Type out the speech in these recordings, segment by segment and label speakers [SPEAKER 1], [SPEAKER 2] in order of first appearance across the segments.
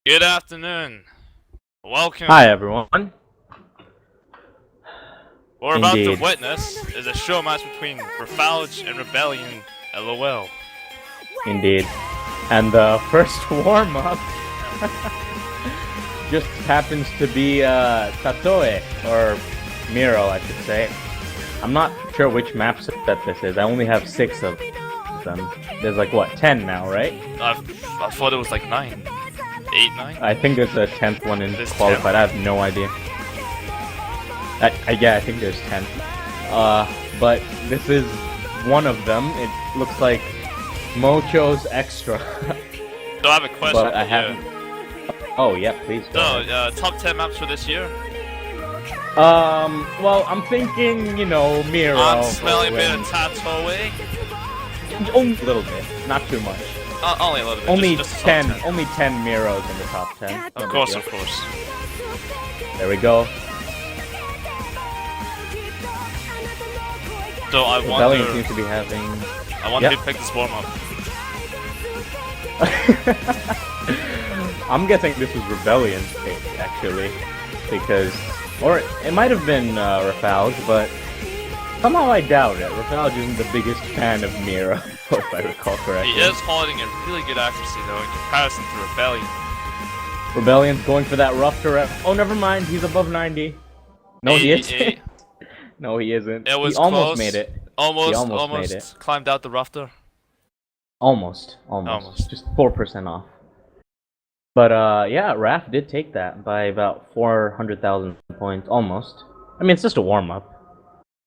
[SPEAKER 1] Good afternoon. Welcome.
[SPEAKER 2] Hi, everyone.
[SPEAKER 1] What we're about to
[SPEAKER 2] Indeed.
[SPEAKER 1] witness is a show match between Raphalge and RebellioNlol.
[SPEAKER 2] Indeed. And the first warm-up just happens to be Tatoe, or Miro, I should say. I'm not sure which map set this is. I only have 6 of them. There's like, what, 10 now, right?
[SPEAKER 1] I thought it was like 9. 8, 9?
[SPEAKER 2] I think there's a 10th one in
[SPEAKER 1] There's
[SPEAKER 2] qualified.
[SPEAKER 1] 10?
[SPEAKER 2] I have no idea. Yeah, I think there's 10. But this is one of them. It looks like Mocho's Extra.
[SPEAKER 1] So I have a question
[SPEAKER 2] But
[SPEAKER 1] for
[SPEAKER 2] I
[SPEAKER 1] you.
[SPEAKER 2] haven't. Oh yeah, please go ahead.
[SPEAKER 1] Top 10 maps for this year?
[SPEAKER 2] Well, I'm thinking, Miro.
[SPEAKER 1] I'm smelling a bit of Tatoe.
[SPEAKER 2] Only a little bit, not too much.
[SPEAKER 1] Only a little bit.
[SPEAKER 2] Only
[SPEAKER 1] just
[SPEAKER 2] 10,
[SPEAKER 1] top 10.
[SPEAKER 2] only 10 Miros in the top 10.
[SPEAKER 1] Of course, of course.
[SPEAKER 2] There we go.
[SPEAKER 1] So I
[SPEAKER 2] Rebellion
[SPEAKER 1] wonder.
[SPEAKER 2] seems to be having.
[SPEAKER 1] I wonder
[SPEAKER 2] Yep.
[SPEAKER 1] who picked this warm up.
[SPEAKER 2] I'm guessing this was Rebellion's pick, actually, or it might have been Raphalge, but somehow I doubt it. Raphalge isn't the biggest fan of Miro, if I recall correctly.
[SPEAKER 1] He is holding a really good accuracy though in comparison to Rebellion.
[SPEAKER 2] Rebellion's going for that rough to rep. Oh, never mind. He's above 90. No, he isn't.
[SPEAKER 1] 88.
[SPEAKER 2] No, he isn't.
[SPEAKER 1] It was
[SPEAKER 2] he almost
[SPEAKER 1] close.
[SPEAKER 2] made it.
[SPEAKER 1] Almost,
[SPEAKER 2] He almost made it.
[SPEAKER 1] climbed out the rafter.
[SPEAKER 2] Almost.
[SPEAKER 1] Almost.
[SPEAKER 2] Just 4% off. But yeah, Raph did take that by about 400,000 points. Almost. I mean, it's just a warm-up.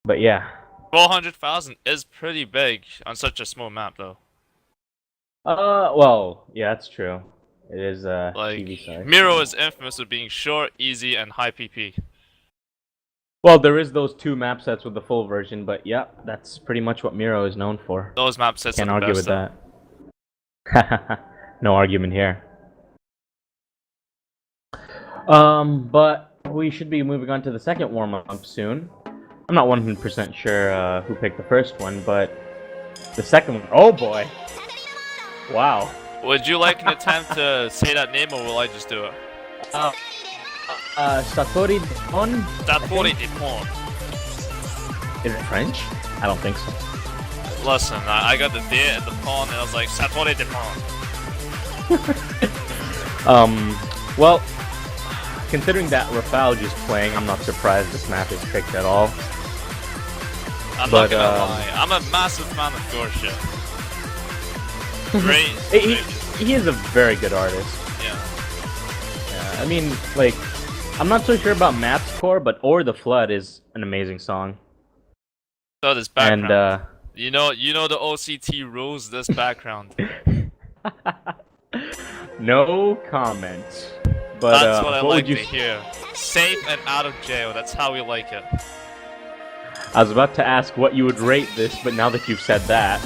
[SPEAKER 2] But yeah.
[SPEAKER 1] 400,000 is pretty big on such a small map, though.
[SPEAKER 2] Well, yeah, that's true. It is
[SPEAKER 1] Like,
[SPEAKER 2] TV size.
[SPEAKER 1] Miro is infamous for being short, easy, and high PP.
[SPEAKER 2] Well, there is those 2 map sets with the full version, but yeah, that's pretty much what Miro is known for.
[SPEAKER 1] Those map sets
[SPEAKER 2] Can't
[SPEAKER 1] are the
[SPEAKER 2] argue
[SPEAKER 1] best,
[SPEAKER 2] with that. No argument here. But we should be moving on to the second warm-up soon. I'm not 100% sure who picked the first one, but the second one. Oh boy! Wow.
[SPEAKER 1] Would you like an attempt to say that name, or will I just do it?
[SPEAKER 2] Satori Don?
[SPEAKER 1] Satori Depon.
[SPEAKER 2] Is it French? I don't think so.
[SPEAKER 1] Listen, I got the D and the pawn, and I was like, Satori Depon.
[SPEAKER 2] Well, considering that Raphalge is playing, I'm not surprised this map is picked at all.
[SPEAKER 1] I'm not gonna lie, I'm a massive fan of Gorsha. Great.
[SPEAKER 2] He is a very good artist.
[SPEAKER 1] Yeah.
[SPEAKER 2] I mean, like, I'm not so sure about Map's Core, but Or the Flood is an amazing song.
[SPEAKER 1] So this background.
[SPEAKER 2] And,
[SPEAKER 1] you know the OCT rules this background.
[SPEAKER 2] no comment. But,
[SPEAKER 1] That's what I like
[SPEAKER 2] would you
[SPEAKER 1] to hear. Safe and out of jail, that's how we like it.
[SPEAKER 2] I was about to ask what you would rate this, but now that you've said that,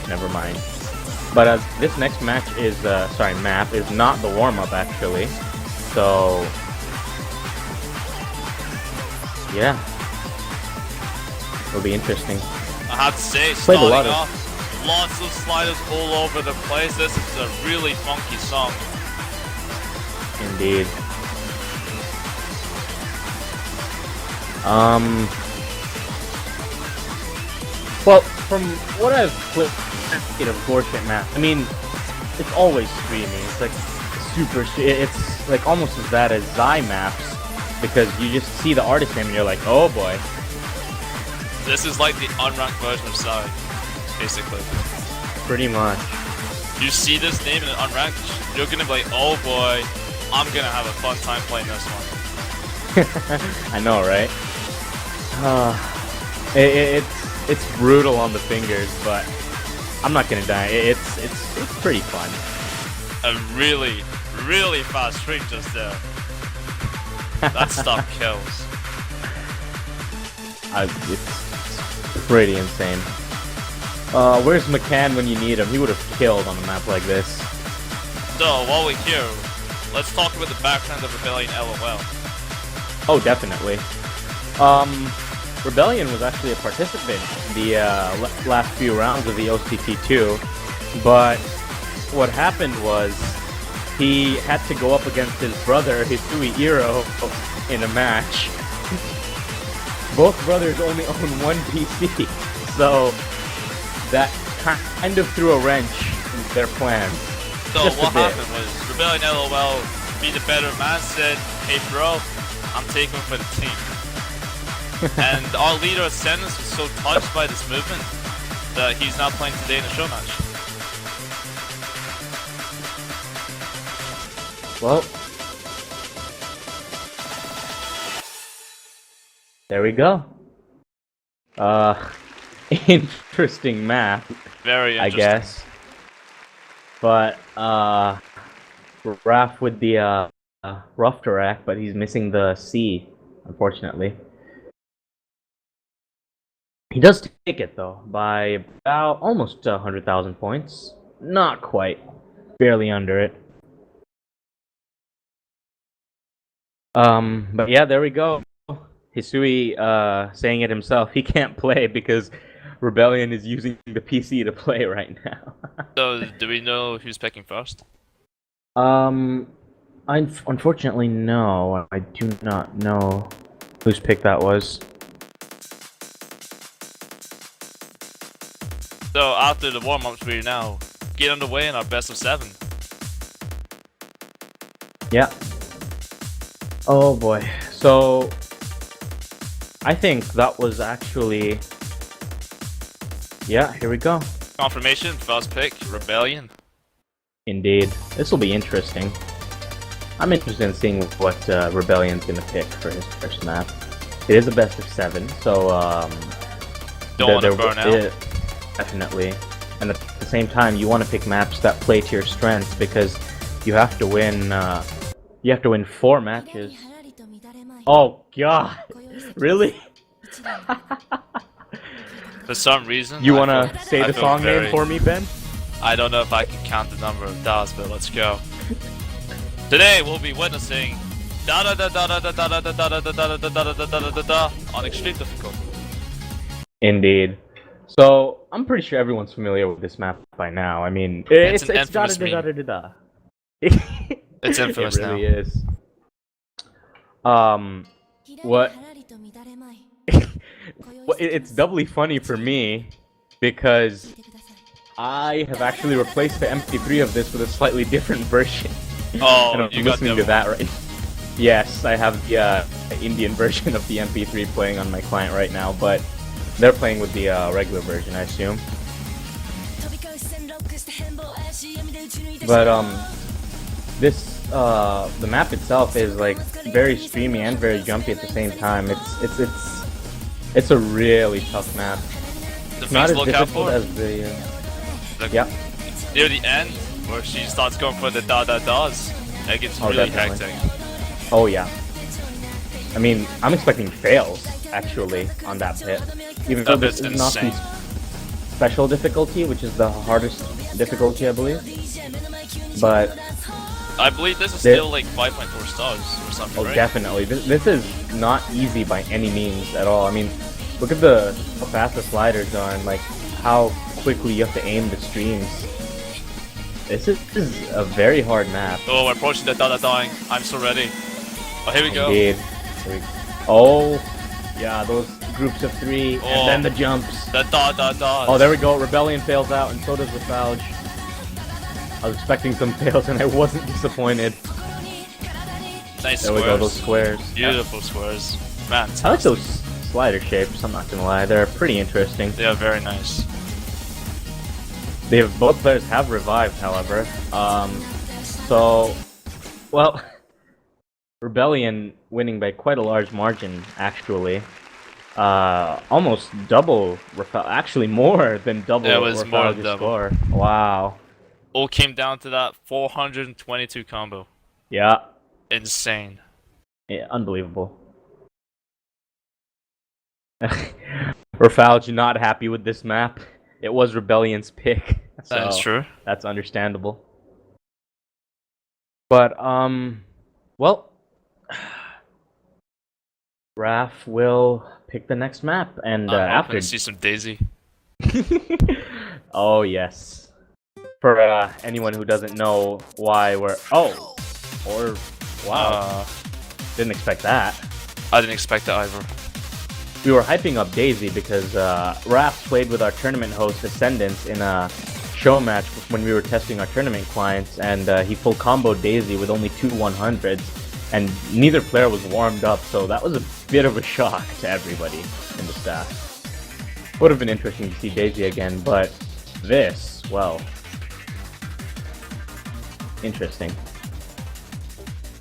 [SPEAKER 2] never mind. But this next match is, map is not the warm-up actually. So, yeah, it'll be interesting.
[SPEAKER 1] I have to say,
[SPEAKER 2] Played a
[SPEAKER 1] starting
[SPEAKER 2] lot of-
[SPEAKER 1] off, lots of sliders all over the place. This is a really funky song.
[SPEAKER 2] Indeed. Well, from what I've played of Gorshit map, I mean, it's always streamy. It's like super. It's like almost as bad as Zai maps because you just see the artist name and you're like, oh boy.
[SPEAKER 1] This is like the unranked version of Sai, basically.
[SPEAKER 2] Pretty much.
[SPEAKER 1] You see this name in an unranked, you're gonna be like, oh boy, I'm gonna have a fun time playing this one.
[SPEAKER 2] I know, right? It's brutal on the fingers, but I'm not gonna die. It's pretty fun.
[SPEAKER 1] A really, really fast streak just there. That stuff kills.
[SPEAKER 2] It's pretty insane. Where's McCann when you need him? He would have killed on a map like this.
[SPEAKER 1] So, while we're here, let's talk about the background of RebellioNlol.
[SPEAKER 2] Oh, definitely. Rebellion was actually a participant in the last few rounds of the OCT2, but what happened was he had to go up against his brother, Hisui Iro, in a match. Both brothers only own one PC, so that kind of threw a wrench in their plans.
[SPEAKER 1] So
[SPEAKER 2] Just
[SPEAKER 1] what
[SPEAKER 2] a bit.
[SPEAKER 1] happened was RebellioNlol be the better man said, "Hey bro, I'm taking for the team." And our leader Ascendance was so touched by this movement that he's not playing today in the show match.
[SPEAKER 2] Well, there we go. Interesting map,
[SPEAKER 1] Very
[SPEAKER 2] I
[SPEAKER 1] interesting.
[SPEAKER 2] guess. But Raph with the rough direct, but he's missing the C, unfortunately. He does take it though by about almost 100,000 points. Not quite, barely under it. But yeah, there we go. Hisui saying it himself. He can't play because Rebellion is using the PC to play right now.
[SPEAKER 1] So do we know who's picking first?
[SPEAKER 2] Unfortunately, no. I do not know whose pick that was.
[SPEAKER 1] So after the warm-ups, we now get underway in our best of 7.
[SPEAKER 2] Yeah. Oh boy. So I think that was actually. Yeah, here we go.
[SPEAKER 1] Confirmation, first pick, Rebellion.
[SPEAKER 2] Indeed. This will be interesting. I'm interested in seeing what Rebellion's gonna pick for his first map. It is a best of 7, so
[SPEAKER 1] Don't want to burn out.
[SPEAKER 2] Definitely. And at the same time, you want to pick maps that play to your strengths because you have to win. You have to win 4 matches. Oh God! Really?
[SPEAKER 1] For some reason,
[SPEAKER 2] You
[SPEAKER 1] I
[SPEAKER 2] wanna
[SPEAKER 1] feel-
[SPEAKER 2] say
[SPEAKER 1] I
[SPEAKER 2] the
[SPEAKER 1] feel
[SPEAKER 2] song
[SPEAKER 1] very-
[SPEAKER 2] name for me, Ben?
[SPEAKER 1] I don't know if I can count the number of dots, but let's go. Today we'll be witnessing da da da da da da da da da da da da da da da da da da on extreme difficulty.
[SPEAKER 2] Indeed. So I'm pretty sure everyone's familiar with this map by now. I mean, it's
[SPEAKER 1] an infamous
[SPEAKER 2] da da da da da da.
[SPEAKER 1] It's infamous
[SPEAKER 2] it really
[SPEAKER 1] now.
[SPEAKER 2] is. What? Well, it's doubly funny for me because I have actually replaced the MP3 of this with a slightly different version.
[SPEAKER 1] Oh,
[SPEAKER 2] And I'm
[SPEAKER 1] you got
[SPEAKER 2] listening to that right. Yes, I have the Indian version of the MP3 playing on my client right now, but they're playing with the regular version, I assume. But this the map itself is like very streamy and very jumpy at the same time. It's a really tough map.
[SPEAKER 1] The
[SPEAKER 2] It's not
[SPEAKER 1] things
[SPEAKER 2] as
[SPEAKER 1] to look out
[SPEAKER 2] difficult
[SPEAKER 1] for.
[SPEAKER 2] as the
[SPEAKER 1] The-
[SPEAKER 2] yeah.
[SPEAKER 1] Near the end, where she starts going for the da da da's, it gets
[SPEAKER 2] Oh,
[SPEAKER 1] really
[SPEAKER 2] definitely.
[SPEAKER 1] hectic.
[SPEAKER 2] Oh yeah. I mean, I'm expecting fails actually on that pit. Even though
[SPEAKER 1] That
[SPEAKER 2] this
[SPEAKER 1] bit's
[SPEAKER 2] is not the
[SPEAKER 1] insane.
[SPEAKER 2] special difficulty, which is the hardest difficulty, I believe. But
[SPEAKER 1] I believe this is
[SPEAKER 2] There-
[SPEAKER 1] still like 5.4 stars or something,
[SPEAKER 2] oh,
[SPEAKER 1] right?
[SPEAKER 2] definitely, this is not easy by any means at all. I mean, look at how fast the sliders are and like how quickly you have to aim the streams. This is a very hard map.
[SPEAKER 1] Oh, we're approaching the da da daing. I'm so ready. Oh, here we go.
[SPEAKER 2] Indeed. Oh, yeah, those groups of 3
[SPEAKER 1] Oh.
[SPEAKER 2] and then the jumps.
[SPEAKER 1] The da da da's.
[SPEAKER 2] Oh, there we go. Rebellion fails out, and so does Raphalge. I was expecting some fails, and I wasn't disappointed.
[SPEAKER 1] Nice
[SPEAKER 2] There we go, those squares.
[SPEAKER 1] Beautiful squares. Man,
[SPEAKER 2] I like those slider shapes, I'm not gonna lie. They're pretty interesting.
[SPEAKER 1] they are very nice.
[SPEAKER 2] Both players have revived, however. So, well, Rebellion winning by quite a large margin, actually. Almost double actually more than double
[SPEAKER 1] Yeah, it was more than
[SPEAKER 2] Raphalge's
[SPEAKER 1] double.
[SPEAKER 2] score. Wow.
[SPEAKER 1] All came down to that 422 combo.
[SPEAKER 2] Yeah.
[SPEAKER 1] Insane.
[SPEAKER 2] Yeah, unbelievable. Raphalge not happy with this map. It was Rebellion's pick. So
[SPEAKER 1] That is true.
[SPEAKER 2] that's understandable. But well, Raph will pick the next map, and
[SPEAKER 1] I'm hoping
[SPEAKER 2] after.
[SPEAKER 1] to see some Daisy.
[SPEAKER 2] Oh yes. For anyone who doesn't know why we're... Oh! Or... Wow. Didn't expect that.
[SPEAKER 1] I didn't expect that either.
[SPEAKER 2] We were hyping up Daisy because Raph played with our tournament host Ascendance in a show match when we were testing our tournament clients, and he full comboed Daisy with only 2 100s, and neither player was warmed up, so that was a bit of a shock to everybody in the staff. Would have been interesting to see Daisy again, but this, well... interesting.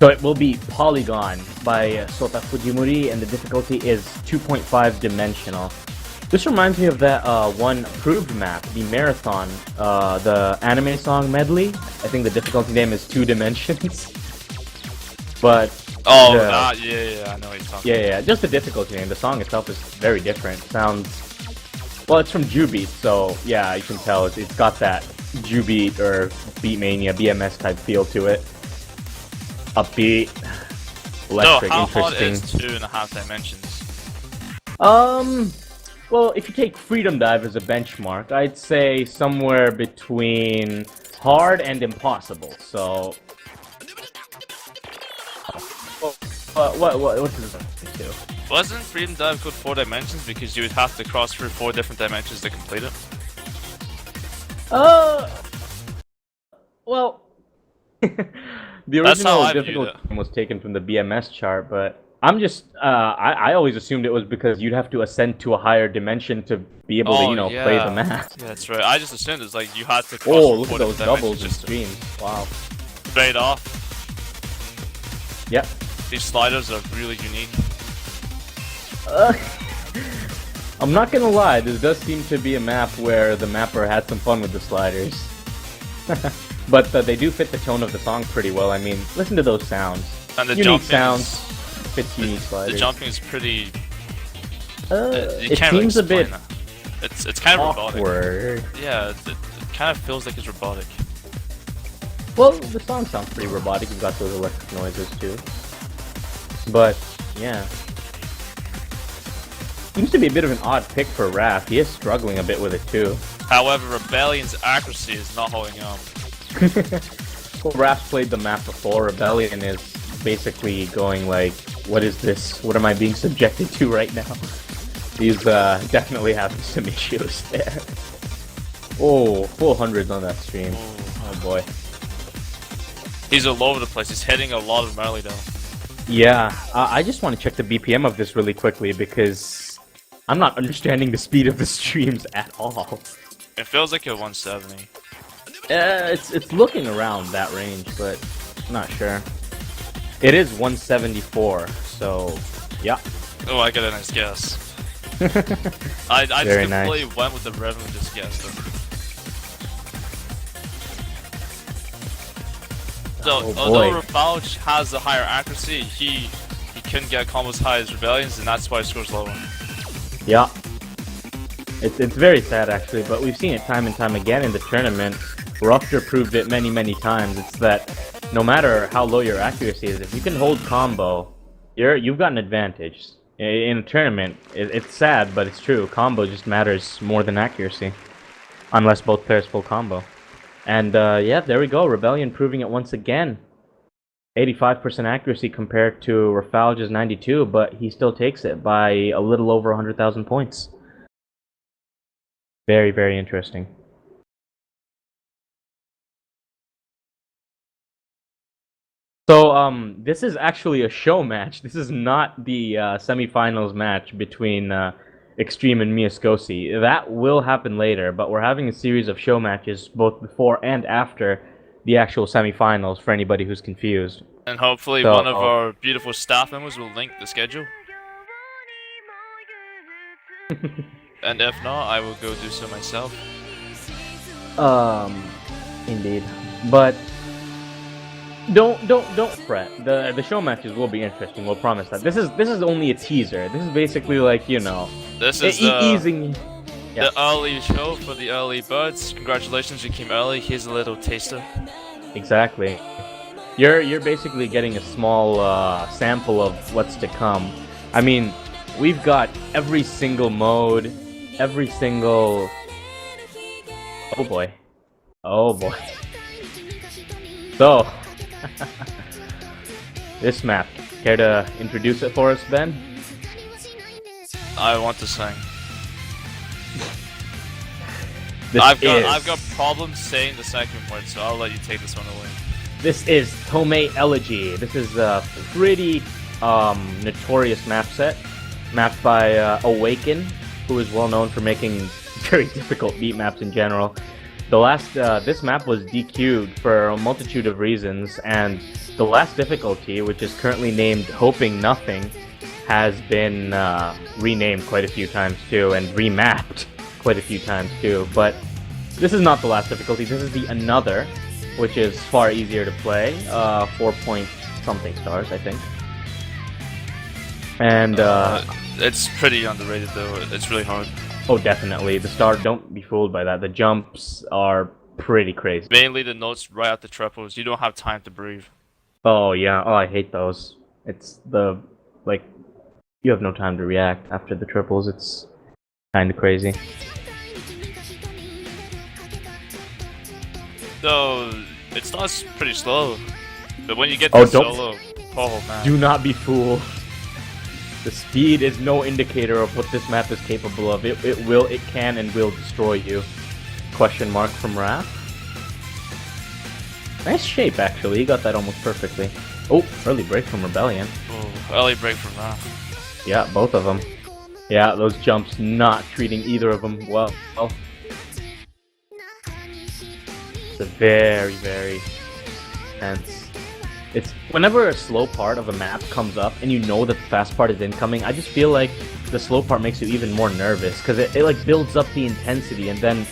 [SPEAKER 2] So it will be Polygon by Sota Fujimori, and the difficulty is 2.5 dimensional. This reminds me of that one approved map, the Marathon, the anime song medley. I think the difficulty name is 2 dimensions. But
[SPEAKER 1] oh, that, yeah, I know what you're talking about.
[SPEAKER 2] Yeah, just the difficulty name. The song itself is very different. Sounds, well, it's from Jubeat, so yeah, you can tell it's got that Jubeat or Beatmania, BMS type feel to it. Upbeat, electric,
[SPEAKER 1] so how
[SPEAKER 2] interesting.
[SPEAKER 1] hard is 2.5 dimensions?
[SPEAKER 2] Well, if you take Freedom Dive as a benchmark, I'd say somewhere between hard and impossible. So, what does that do?
[SPEAKER 1] Wasn't Freedom Dive good 4 dimensions because you would have to cross through 4 different dimensions to complete it?
[SPEAKER 2] Well, the original difficulty was taken from the BMS chart, but I'm just, I always assumed it was because you'd have to ascend to a higher dimension to be able to, play the map.
[SPEAKER 1] Yeah, that's right. I just assumed it's like you had to cross
[SPEAKER 2] look
[SPEAKER 1] through
[SPEAKER 2] at
[SPEAKER 1] 4
[SPEAKER 2] those
[SPEAKER 1] different
[SPEAKER 2] doubles and
[SPEAKER 1] dimensions
[SPEAKER 2] streams. Wow.
[SPEAKER 1] Straight off.
[SPEAKER 2] Yep.
[SPEAKER 1] These sliders are really unique.
[SPEAKER 2] I'm not gonna lie, this does seem to be a map where the mapper had some fun with the sliders. But they do fit the tone of the song pretty well. I mean, listen to those sounds.
[SPEAKER 1] And the
[SPEAKER 2] unique sounds, fits unique sliders.
[SPEAKER 1] The jumping is pretty...
[SPEAKER 2] it seems a bit
[SPEAKER 1] It's kind of
[SPEAKER 2] awkward.
[SPEAKER 1] robotic. Yeah, it kind of feels like it's robotic.
[SPEAKER 2] Well, the song sounds pretty robotic. You've got those electric noises too. But, yeah. Seems to be a bit of an odd pick for Raph. He is struggling a bit with it too.
[SPEAKER 1] However, Rebellion's accuracy is not holding up.
[SPEAKER 2] Well, Raph's played the map before. Rebellion is basically going like, what is this? What am I being subjected to right now? He's definitely having some issues there. Oh, full hundreds on that stream. Oh boy.
[SPEAKER 1] He's all over the place. He's hitting a lot of melee though.
[SPEAKER 2] Yeah, I just want to check the BPM of this really quickly because I'm not understanding the speed of the streams at all.
[SPEAKER 1] It feels like a 170.
[SPEAKER 2] It's looking around that range, but I'm not sure. It is 174, so yeah.
[SPEAKER 1] Oh, I got a nice guess. I just completely went with the revenue just guess though. So, although Raphalge has a higher accuracy, he couldn't get combos as high as Rebellion's, and that's why he scores lower.
[SPEAKER 2] Yeah. It's very sad actually, but we've seen it time and time again in the tournament. Rupture proved it many times. It's that no matter how low your accuracy is, if you can hold combo, you've got an advantage. In a tournament, it's sad, but it's true. Combo just matters more than accuracy, unless both players full combo. And yeah, there we go. Rebellion proving it once again. 85% accuracy compared to Raphalge's 92, but he still takes it by a little over 100,000 points. Very interesting. So, this is actually a show match. This is not the semifinals match between Extreme and Miyaskosi. That will happen later, but we're having a series of show matches both before and after the actual semifinals for anybody who's confused.
[SPEAKER 1] And hopefully one of our beautiful staff members will link the schedule. And if not, I will go do so myself.
[SPEAKER 2] Indeed. But don't fret. The show matches will be interesting. We'll promise that. This is only a teaser. This is basically like, you know,
[SPEAKER 1] this is
[SPEAKER 2] easing
[SPEAKER 1] the early show for the early birds. Congratulations, you came early. Here's a little taster.
[SPEAKER 2] Exactly. You're basically getting a small sample of what's to come. I mean, we've got every single mode, every single... Oh boy. Oh boy. So, this map. Care to introduce it for us, Ben?
[SPEAKER 1] I want to sing.
[SPEAKER 2] I've
[SPEAKER 1] got problems saying the second word, so I'll let you take this one away.
[SPEAKER 2] This is Tomei Elegy. This is a pretty notorious map set, mapped by Awaken, who is well known for making very difficult beat maps in general. This map was DQ'd for a multitude of reasons, and the last difficulty, which is currently named Hoping Nothing, has been renamed quite a few times too, and remapped quite a few times too. But this is not the last difficulty. This is the Another, which is far easier to play. 4 point something stars, I think. And
[SPEAKER 1] it's pretty underrated though. It's really hard.
[SPEAKER 2] Oh, definitely. The star, don't be fooled by that. The jumps are pretty crazy.
[SPEAKER 1] Mainly the notes right at the triples. You don't have time to breathe.
[SPEAKER 2] Oh, yeah. Oh, I hate those. It's the, like, you have no time to react after the triples. It's kind of crazy.
[SPEAKER 1] So, it starts pretty slow. But when you get to solo, oh man.
[SPEAKER 2] Do not be fooled. The speed is no indicator of what this map is capable of. It can and will destroy you. Question mark from Raph. Nice shape, actually. He got that almost perfectly. Oh, early break from Rebellion.
[SPEAKER 1] Oh, early break from Raph.
[SPEAKER 2] Yeah, both of them. Yeah, those jumps not treating either of them well. It's a very, very tense. It's whenever a slow part of a map comes up and you know that the fast part is incoming, I just feel like the slow part makes you even more nervous because it like builds up the intensity and then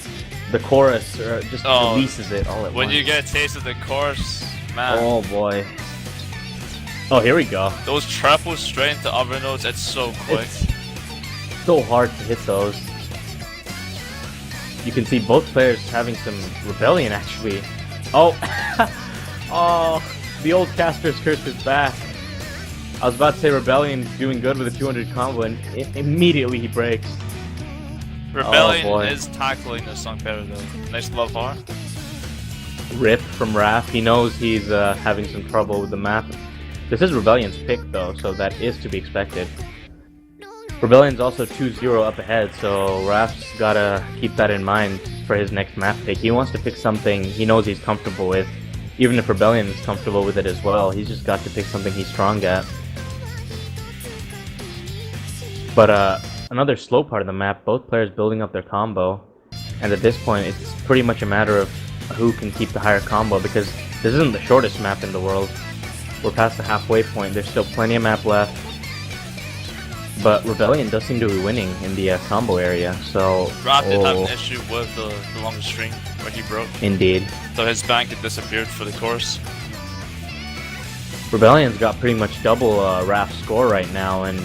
[SPEAKER 2] the chorus just releases it all at once.
[SPEAKER 1] When you get a taste of the chorus, man.
[SPEAKER 2] Oh boy. Oh, here we go.
[SPEAKER 1] Those triples straight into other notes, it's so quick.
[SPEAKER 2] It's so hard to hit those. You can see both players having some Rebellion actually. Oh, oh. The old caster's curse is back. I was about to say Rebellion doing good with a 200 combo, and immediately he breaks.
[SPEAKER 1] Rebellion is tackling this song better though. Nice love heart.
[SPEAKER 2] Rip from Raph. He knows he's having some trouble with the map. This is Rebellion's pick though, so that is to be expected. Rebellion's also 2-0 up ahead, so Raph's gotta keep that in mind for his next map pick. He wants to pick something he knows he's comfortable with. Even if Rebellion is comfortable with it as well, he's just got to pick something he's strong at. But another slow part of the map, both players building up their combo, and at this point it's pretty much a matter of who can keep the higher combo, because this isn't the shortest map in the world. We're past the halfway point, there's still plenty of map left. But Rebellion does seem to be winning in the combo area, so...
[SPEAKER 1] Raph did have an issue with the longest string where he broke.
[SPEAKER 2] Indeed.
[SPEAKER 1] So his bank had disappeared for the course.
[SPEAKER 2] Rebellion's got pretty much double Raph's score right now, and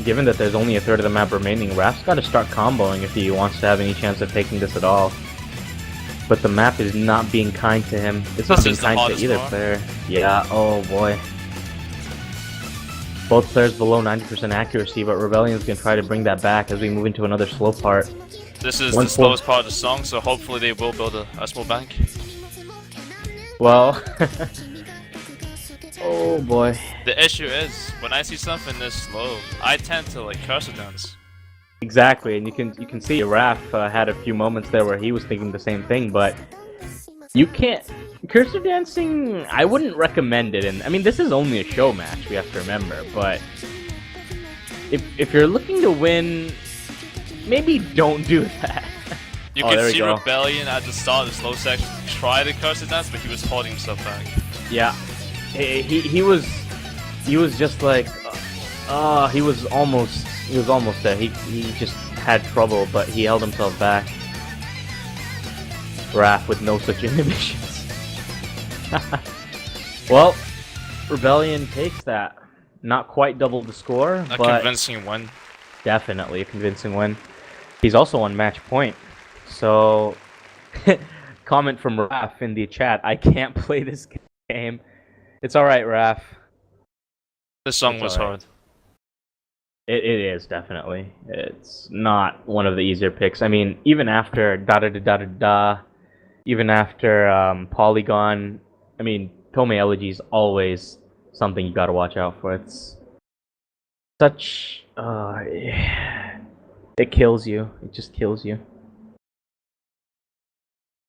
[SPEAKER 2] given that there's only a third of the map remaining, Raph's got to start comboing if he wants to have any chance of taking this at all. But the map is not being kind to him. It's not being kind to either player. Yeah, oh boy. Both players below 90% accuracy, but Rebellion's going to try to bring that back as we move into another slow part.
[SPEAKER 1] This is the slowest part of the song, so hopefully they will build a small bank.
[SPEAKER 2] Well... oh boy.
[SPEAKER 1] The issue is, when I see something this slow, I tend to like cursor dance.
[SPEAKER 2] Exactly, and you can see Raph had a few moments there where he was thinking the same thing, but you can't... Cursor dancing, I wouldn't recommend it, and I mean this is only a show match, we have to remember, but if you're looking to win, maybe don't do that.
[SPEAKER 1] You can see Rebellion at the start of the slow section try to cursor dance, but he was holding himself back.
[SPEAKER 2] Yeah, he was just like, he was almost there. He just had trouble, but he held himself back. Raph with no such inhibitions. Well, Rebellion takes that. Not quite double the score, but
[SPEAKER 1] convincing win.
[SPEAKER 2] Definitely a convincing win. He's also on match point. So, comment from Raph in the chat, I can't play this game. It's alright, Raph.
[SPEAKER 1] This song was hard.
[SPEAKER 2] It is, definitely. It's not one of the easier picks. I mean, even after da-da-da-da-da-da, even after Polygon. I mean, Tomei Elegy is always something you gotta watch out for. It's such... it kills you. It just kills you.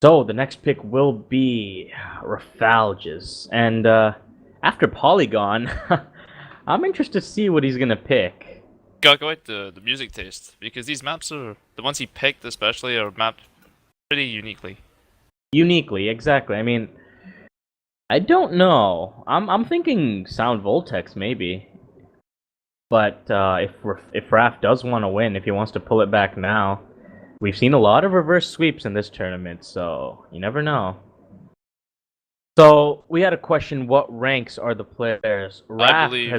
[SPEAKER 2] So, the next pick will be Raphalge's. And after Polygon, I'm interested to see what he's gonna pick.
[SPEAKER 1] Gotta go with the music taste, because these maps are, the ones he picked especially, are mapped pretty uniquely. Uniquely,
[SPEAKER 2] exactly. I mean, I don't know. I'm thinking Sound Voltex maybe. But if Raph does want to win, if he wants to pull it back now, we've seen a lot of reverse sweeps in this tournament, so you never know. So we had a question: what ranks are the players?
[SPEAKER 1] I believe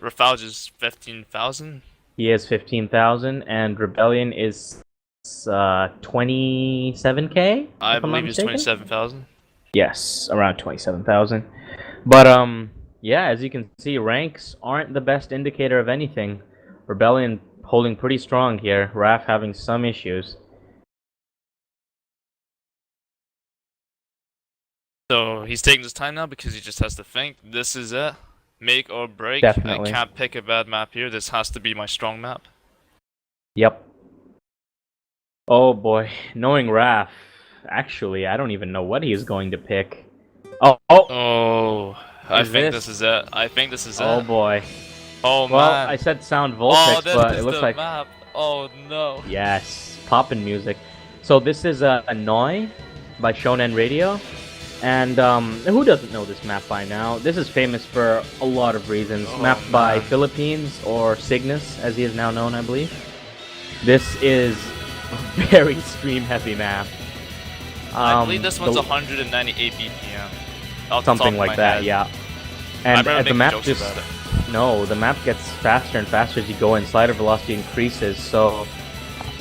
[SPEAKER 1] Raphalge is 15,000.
[SPEAKER 2] He is 15,000, and Rebellion is 27k.
[SPEAKER 1] I believe it's 27,000.
[SPEAKER 2] Yes, around 27,000. But yeah, as you can see, ranks aren't the best indicator of anything. Rebellion holding pretty strong here. Raph having some issues.
[SPEAKER 1] So he's taking his time now because he just has to think. This is it. Make or break.
[SPEAKER 2] Definitely.
[SPEAKER 1] I can't pick a bad map here. This has to be my strong map.
[SPEAKER 2] Yep. Oh boy, knowing Raph, actually, I don't even know what he is going to pick.
[SPEAKER 1] Oh, I think this is it. I think this is it.
[SPEAKER 2] Oh boy.
[SPEAKER 1] Oh
[SPEAKER 2] well,
[SPEAKER 1] man.
[SPEAKER 2] I said Sound Voltex, but it looks like
[SPEAKER 1] map. Oh no.
[SPEAKER 2] Yes, poppin' music. So this is Annoy by Shonen Radio. And who doesn't know this map by now? This is famous for a lot of reasons. Mapped by Philippines, or Cygnus, as he is now known, I believe. This is a very stream-heavy map.
[SPEAKER 1] I believe this one's 198 BPM.
[SPEAKER 2] Something like that, yeah. And the map just... No, the map gets faster and faster as you go, and slider velocity increases. So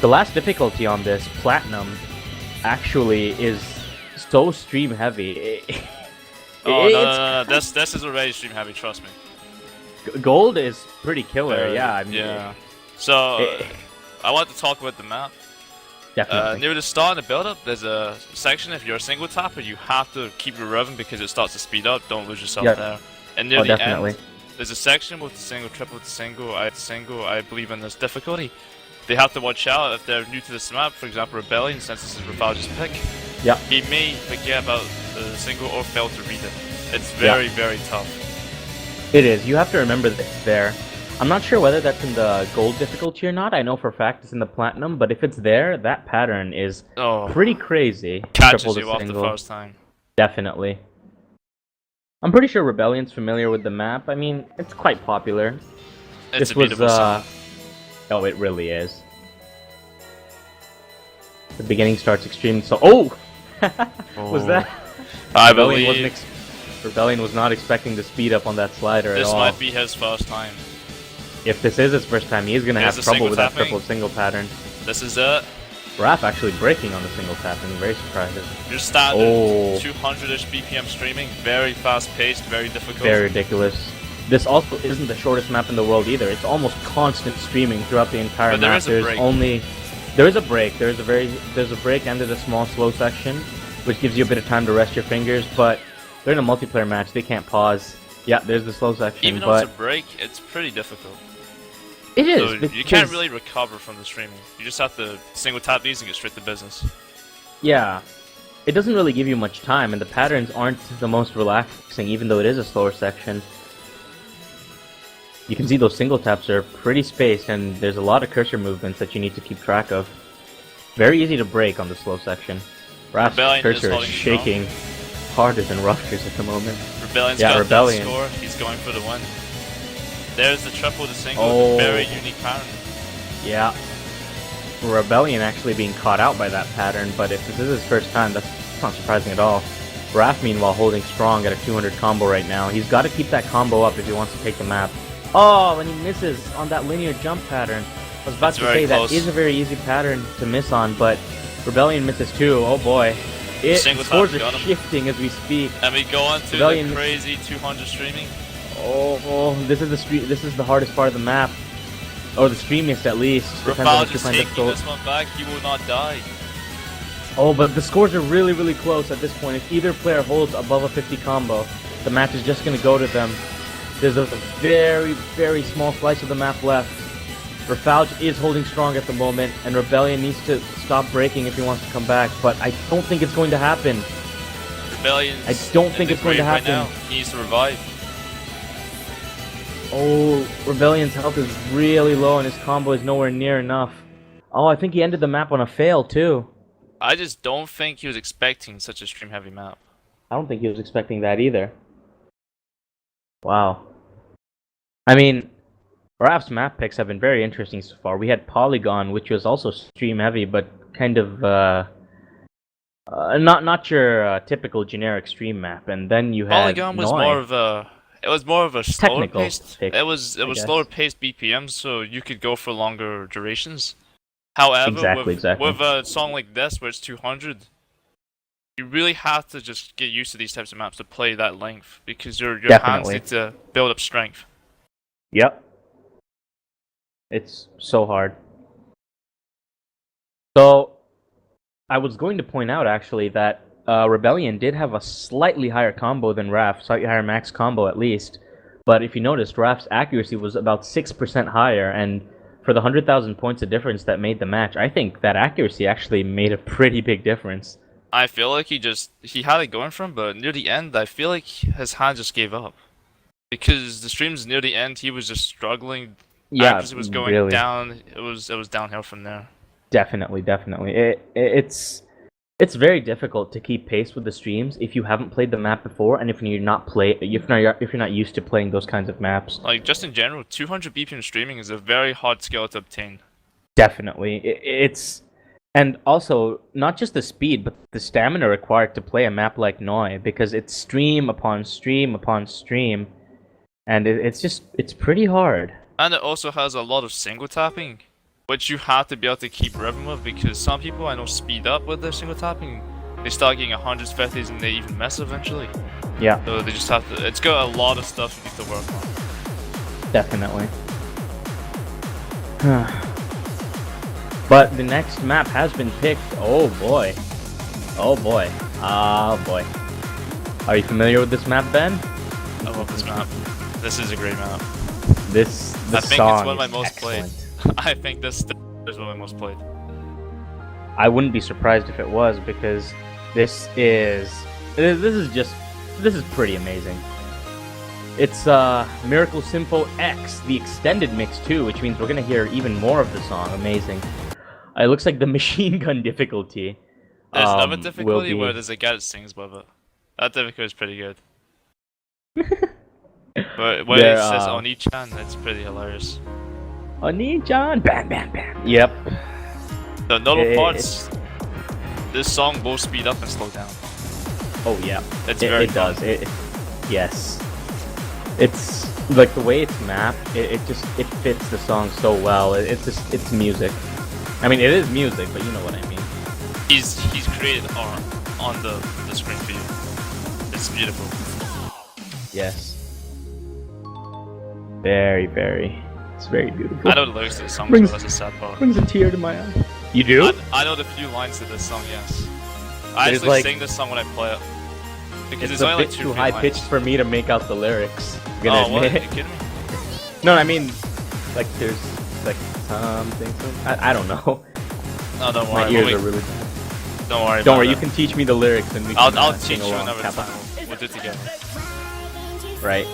[SPEAKER 2] the last difficulty on this, Platinum, actually is so stream heavy.
[SPEAKER 1] No. This is already stream heavy. Trust me.
[SPEAKER 2] Gold is pretty killer. Yeah. I mean,
[SPEAKER 1] yeah. So I want to talk about the map.
[SPEAKER 2] Definitely.
[SPEAKER 1] Near the start of the build-up, there's a section. If you're a single tapper, you have to keep your revving because it starts to speed up. Don't lose yourself there. And near the end, there's a section with the single, triple, single. I believe in this difficulty. They have to watch out if they're new to this map. For example, Rebellion, since this is Raphalge's pick.
[SPEAKER 2] Yeah.
[SPEAKER 1] He may forget about the single or fail to read it. It's very, very tough.
[SPEAKER 2] It is. You have to remember that it's there. I'm not sure whether that's in the gold difficulty or not. I know for a fact it's in the platinum, but if it's there, that pattern is pretty crazy.
[SPEAKER 1] Catches you off the first time.
[SPEAKER 2] Definitely. I'm pretty sure Rebellion's familiar with the map. I mean, it's quite popular.
[SPEAKER 1] It's a beautiful song.
[SPEAKER 2] Oh, it really is. The beginning starts extreme, so... Oh! Was that... Rebellion was not expecting the speed up on that slider at all.
[SPEAKER 1] This might be his first time.
[SPEAKER 2] If this is his first time, he's gonna have trouble with that triple single pattern.
[SPEAKER 1] This is it.
[SPEAKER 2] Raph actually breaking on the single tapping, very surprising.
[SPEAKER 1] Your standard 200-ish BPM streaming, very fast-paced, very difficult.
[SPEAKER 2] Very ridiculous. This also isn't the shortest map in the world either. It's almost constant streaming throughout the entire map. There is a break. There's a break and there's a small slow section, which gives you a bit of time to rest your fingers, but they're in a multiplayer match, they can't pause. Yeah, there's the slow section,
[SPEAKER 1] even though it's a break, it's pretty difficult.
[SPEAKER 2] It is.
[SPEAKER 1] So you can't really recover from the streaming. You just have to single tap these and get straight to business.
[SPEAKER 2] Yeah. It doesn't really give you much time, and the patterns aren't the most relaxing, even though it is a slower section. You can see those single taps are pretty spaced, and there's a lot of cursor movements that you need to keep track of. Very easy to break on the slow section. Raph's cursor is shaking harder than Rutgers at the moment.
[SPEAKER 1] Rebellion's got that score. He's going for the win. There's the triple, the single, very unique pattern.
[SPEAKER 2] Yeah. Rebellion actually being caught out by that pattern, but if this is his first time, that's not surprising at all. Raph, meanwhile, holding strong at a 200 combo right now. He's got to keep that combo up if he wants to take the map. Oh, and he misses on that linear jump pattern. I was about to say that is a very easy pattern to miss on, but Rebellion misses too. Oh boy. Scores are shifting as we speak.
[SPEAKER 1] And we go on to the crazy 200 streaming.
[SPEAKER 2] This is the hardest part of the map. Or the streamiest at least.
[SPEAKER 1] Raphalge is taking this one back, he will not die.
[SPEAKER 2] Oh, but the scores are really, really close at this point. If either player holds above a 50 combo, the match is just going to go to them. There's a very, very small slice of the map left. Raphalge is holding strong at the moment, and Rebellion needs to stop breaking if he wants to come back, but I don't think it's going to happen.
[SPEAKER 1] Rebellion.
[SPEAKER 2] I don't think it's going to happen.
[SPEAKER 1] Right now. He needs to revive.
[SPEAKER 2] Oh, Rebellion's health is really low, and his combo is nowhere near enough. Oh, I think he ended the map on a fail, too.
[SPEAKER 1] I just don't think he was expecting such a stream-heavy map.
[SPEAKER 2] I don't think he was expecting that either. Wow. I mean, Raph's map picks have been very interesting so far. We had Polygon, which was also stream-heavy, but kind of, not your typical generic stream map. And then you had
[SPEAKER 1] Polygon was
[SPEAKER 2] Noi.
[SPEAKER 1] more of a... It was more of a slower
[SPEAKER 2] Technical
[SPEAKER 1] paced.
[SPEAKER 2] pick,
[SPEAKER 1] it was slower paced BPM, so you could go for longer durations. However, with a song like this where it's 200, you really have to just get used to these types of maps to play that length because your hands need to build up strength.
[SPEAKER 2] Yep. It's so hard. So, I was going to point out actually that Rebellion did have a slightly higher combo than Raph, slightly higher max combo at least. But if you noticed, Raph's accuracy was about 6% higher, and for the 100,000 points of difference that made the match, I think that accuracy actually made a pretty big difference.
[SPEAKER 1] I feel like he had it going for him, but near the end, I feel like his hand just gave up. Because the streams near the end, he was just struggling.
[SPEAKER 2] Yeah,
[SPEAKER 1] accuracy was going down. It was downhill from there. Definitely.
[SPEAKER 2] It's very difficult to keep pace with the streams if you haven't played the map before, and if you're not used to playing those kinds of maps.
[SPEAKER 1] Like just in general, 200 BPM streaming is a very hard skill to obtain.
[SPEAKER 2] Definitely, and also not just the speed, but the stamina required to play a map like Noi, because it's stream upon stream upon stream, and it's pretty hard.
[SPEAKER 1] And it also has a lot of single tapping, which you have to be able to keep rhythm with, because some people I know speed up with their single tapping. They start getting 100s, 50s, and they even mess eventually.
[SPEAKER 2] Yeah.
[SPEAKER 1] So they just have to. It's got a lot of stuff you need to work on.
[SPEAKER 2] Definitely. But the next map has been picked. Oh boy. Oh boy. Oh boy. Are you familiar with this map, Ben?
[SPEAKER 1] I love this map. This is a great map.
[SPEAKER 2] I think
[SPEAKER 1] it's one of my most
[SPEAKER 2] excellent.
[SPEAKER 1] played. I think this is one of my most played.
[SPEAKER 2] I wouldn't be surprised if it was, because this is pretty amazing. It's Miracle Sympho X, the extended mix too, which means we're gonna hear even more of the song. Amazing. It looks like the machine gun difficulty.
[SPEAKER 1] There's another difficulty where there's a guy that sings with it. That difficulty is pretty good. But when it says Oni-chan, it's pretty hilarious.
[SPEAKER 2] Oni-chan, bam, bam, bam. Yep.
[SPEAKER 1] The notable parts, this song will speed up and slow down.
[SPEAKER 2] Oh yeah,
[SPEAKER 1] it
[SPEAKER 2] does. Yes. It's like the way it's mapped. It fits the song so well. It's music. I mean, it is music, but you know what I mean.
[SPEAKER 1] He's created art on the screen for you. It's beautiful.
[SPEAKER 2] Yes. Very, very. It's very beautiful.
[SPEAKER 1] I know the lyrics to the song, so that's a sad part.
[SPEAKER 2] Brings a tear to my eye. You do?
[SPEAKER 1] I know the few lines to this song, yes. I actually sing this song when I play it. Because it's only
[SPEAKER 2] a bit too high pitched for me to make out the lyrics.
[SPEAKER 1] Oh, what? Are you kidding me?
[SPEAKER 2] No, I mean, like, there's, like, something. I don't know.
[SPEAKER 1] No, don't worry.
[SPEAKER 2] My ears are really bad.
[SPEAKER 1] Don't worry,
[SPEAKER 2] you can teach me the lyrics and we can
[SPEAKER 1] I'll teach you another time. We'll do it together.
[SPEAKER 2] Right.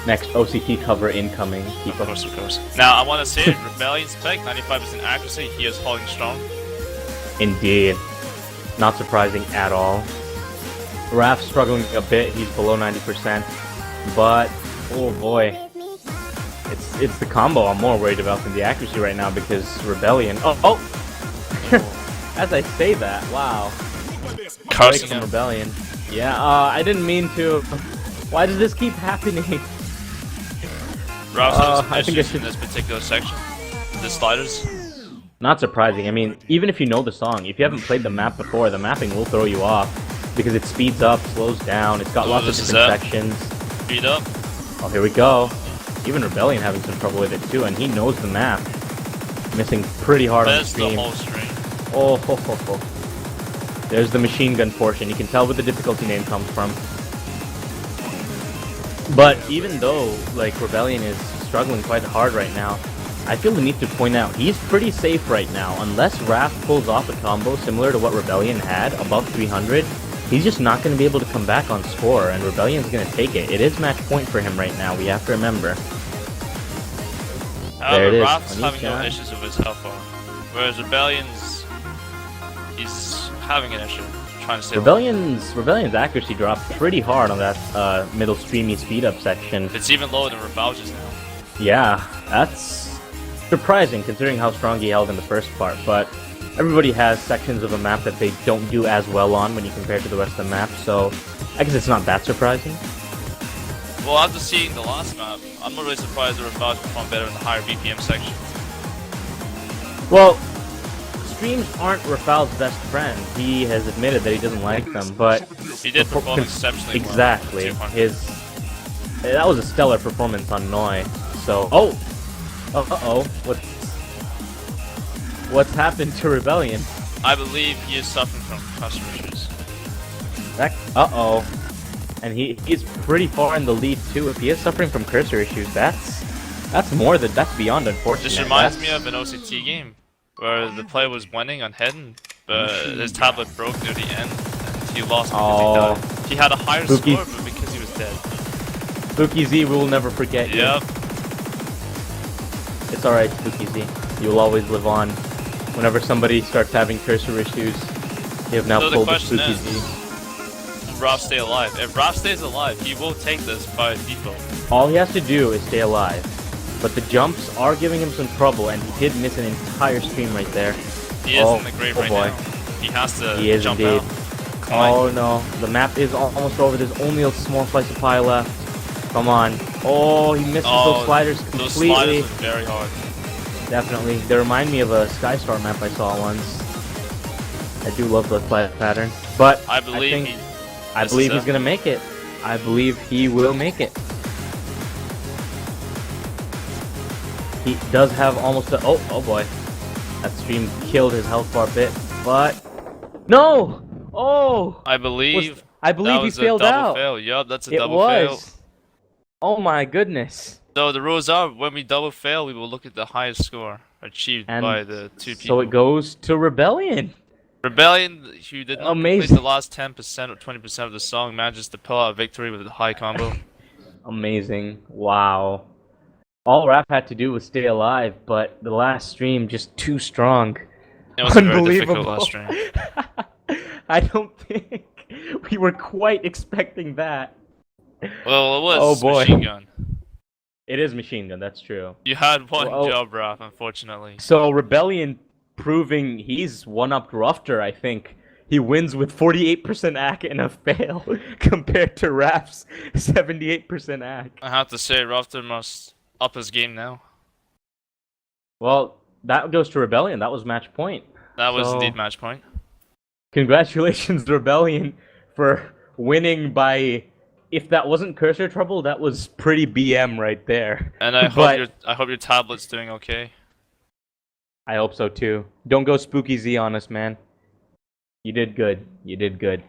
[SPEAKER 2] Next OCT cover incoming.
[SPEAKER 1] Of course. Now, I want to say, Rebellion's pick, 95% accuracy, he is holding strong.
[SPEAKER 2] Indeed. Not surprising at all. Raph's struggling a bit, he's below 90%. But, oh boy. It's the combo I'm more worried about than the accuracy right now, because Rebellion... Oh! As I say that, wow.
[SPEAKER 1] Cursing him.
[SPEAKER 2] Rebellion. Yeah, I didn't mean to. Why does this keep happening?
[SPEAKER 1] Ross has issues in this particular section. The sliders.
[SPEAKER 2] Not surprising. I mean, even if you know the song, if you haven't played the map before, the mapping will throw you off. Because it speeds up, slows down, it's got lots of different sections.
[SPEAKER 1] Speed up.
[SPEAKER 2] Oh, here we go. Even Rebellion having some trouble with it too, and he knows the map. Missing pretty hard on the stream.
[SPEAKER 1] The whole stream.
[SPEAKER 2] Oh, ho, ho, ho. There's the machine gun portion. You can tell where the difficulty name comes from. But even though, like, Rebellion is struggling quite hard right now, I feel the need to point out, he's pretty safe right now. Unless Raph pulls off a combo similar to what Rebellion had, above 300, he's just not going to be able to come back on score, and Rebellion's going to take it. It is match point for him right now, we have to remember.
[SPEAKER 1] However, Raph's having no issues with his health bar, whereas Rebellion's... he's having an issue. Trying to stay
[SPEAKER 2] Rebellion's accuracy dropped pretty hard on that middle streamy speed up section.
[SPEAKER 1] It's even lower than Raphalge's now.
[SPEAKER 2] Yeah, that's surprising considering how strong he held in the first part, but everybody has sections of a map that they don't do as well on when you compare to the rest of the map, so I guess it's not that surprising.
[SPEAKER 1] Well, after seeing the last map, I'm not really surprised that Raphalge performed better in the higher BPM section.
[SPEAKER 2] Well, streams aren't Raphalge's best friend. He has admitted that he doesn't like them, but
[SPEAKER 1] he did perform exceptionally well.
[SPEAKER 2] Exactly. That was a stellar performance on Noi. So, uh-oh, what's happened to Rebellion?
[SPEAKER 1] I believe he is suffering from customer issues.
[SPEAKER 2] Uh-oh. And he's pretty far in the lead too. If he is suffering from cursor issues, that's beyond unfortunate.
[SPEAKER 1] This reminds me of an OCT game where the player was winning on Hedden, but his tablet broke near the end and he lost because he died. He had a higher score, but because he was dead.
[SPEAKER 2] Spooky Z, we will never forget you.
[SPEAKER 1] Yep.
[SPEAKER 2] It's alright, Spooky Z. You will always live on. Whenever somebody starts having cursor issues, you have now pulled the Spooky Z.
[SPEAKER 1] Raph stay alive. If Raph stays alive, he will take this by default.
[SPEAKER 2] All he has to do is stay alive. But the jumps are giving him some trouble, and he did miss an entire stream right there.
[SPEAKER 1] He is in the grave right now. He has to jump out.
[SPEAKER 2] Oh no, the map is almost over. There's only a small slice of pie left. Come on. Oh, he misses those sliders completely.
[SPEAKER 1] Those sliders are very hard.
[SPEAKER 2] Definitely. They remind me of a Skystar map I saw once. I do love the slide pattern. But
[SPEAKER 1] I believe
[SPEAKER 2] he's gonna make it. I believe he will make it. He does have almost a... Oh boy. That stream killed his health bar bit. But... No! Oh!
[SPEAKER 1] I believe
[SPEAKER 2] he failed out.
[SPEAKER 1] Fail. Yup, that's a double fail.
[SPEAKER 2] Oh my goodness.
[SPEAKER 1] So the rules are, when we double fail, we will look at the highest score achieved by the two people.
[SPEAKER 2] So it goes to Rebellion.
[SPEAKER 1] Rebellion, who did not complete the last 10% or 20% of the song, manages to pull out a victory with a high combo.
[SPEAKER 2] Amazing. Wow. All Raph had to do was stay alive, but the last stream just too strong.
[SPEAKER 1] It was a very difficult last stream.
[SPEAKER 2] I don't think we were quite expecting that.
[SPEAKER 1] Well, it was machine gun.
[SPEAKER 2] It is machine gun, that's true.
[SPEAKER 1] You had one job, Raph, unfortunately.
[SPEAKER 2] So Rebellion proving he's one-upped Rufter, I think. He wins with 48% AC and a fail compared to Raph's 78% AC.
[SPEAKER 1] I have to say, Rufter must up his game now.
[SPEAKER 2] Well, that goes to Rebellion. That was match point.
[SPEAKER 1] That was indeed match point.
[SPEAKER 2] Congratulations, Rebellion, for winning by... If that wasn't cursor trouble, that was pretty BM right there.
[SPEAKER 1] And I hope your tablet's doing okay.
[SPEAKER 2] I hope so too. Don't go Spooky Z on us, man. You did good. You did good.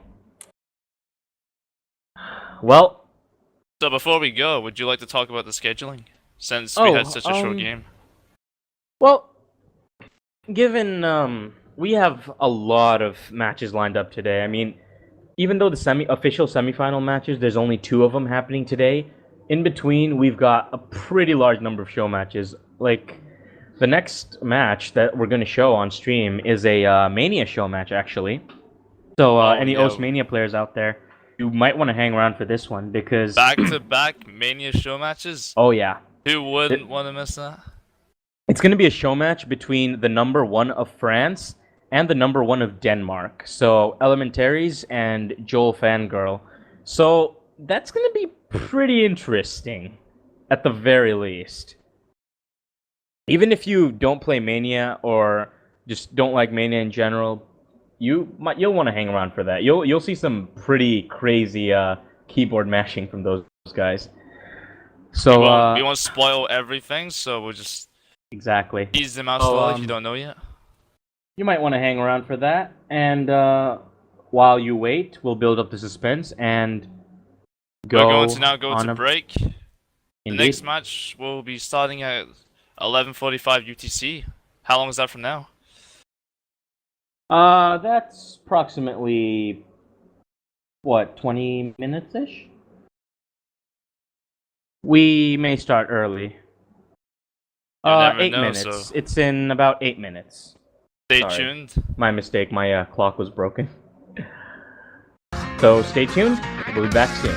[SPEAKER 2] Well.
[SPEAKER 1] So before we go, would you like to talk about the scheduling? Since we had such a short game.
[SPEAKER 2] Well, given we have a lot of matches lined up today. I mean, even though the official semifinal matches, there's only 2 of them happening today. In between, we've got a pretty large number of show matches. Like, the next match that we're going to show on stream is a Mania show match, actually. So, any OS Mania players out there, you might want to hang around for this one, because...
[SPEAKER 1] Back-to-back Mania show matches?
[SPEAKER 2] Oh, yeah.
[SPEAKER 1] Who wouldn't want to miss that?
[SPEAKER 2] It's going to be a show match between the number 1 of France and the number 1 of Denmark. So, Elementaries and Joel Fangirl. So, that's going to be pretty interesting, at the very least. Even if you don't play Mania, or just don't like Mania in general, you'll want to hang around for that. You'll see some pretty crazy keyboard mashing from those guys. So,
[SPEAKER 1] we won't spoil everything, so we'll just...
[SPEAKER 2] Exactly.
[SPEAKER 1] Tease them out slowly if you don't know yet.
[SPEAKER 2] You might want to hang around for that, and while you wait, we'll build up the suspense and go.
[SPEAKER 1] We're going to now go
[SPEAKER 2] on
[SPEAKER 1] to
[SPEAKER 2] a
[SPEAKER 1] break. The
[SPEAKER 2] Indeed.
[SPEAKER 1] next match will be starting at 11:45 UTC. How long is that from now?
[SPEAKER 2] That's approximately what, 20 minutes ish? We may start early.
[SPEAKER 1] You never
[SPEAKER 2] 8
[SPEAKER 1] know,
[SPEAKER 2] minutes.
[SPEAKER 1] so
[SPEAKER 2] It's in about 8 minutes.
[SPEAKER 1] stay
[SPEAKER 2] Sorry.
[SPEAKER 1] tuned.
[SPEAKER 2] My mistake. My clock was broken. So stay tuned. We'll be back soon.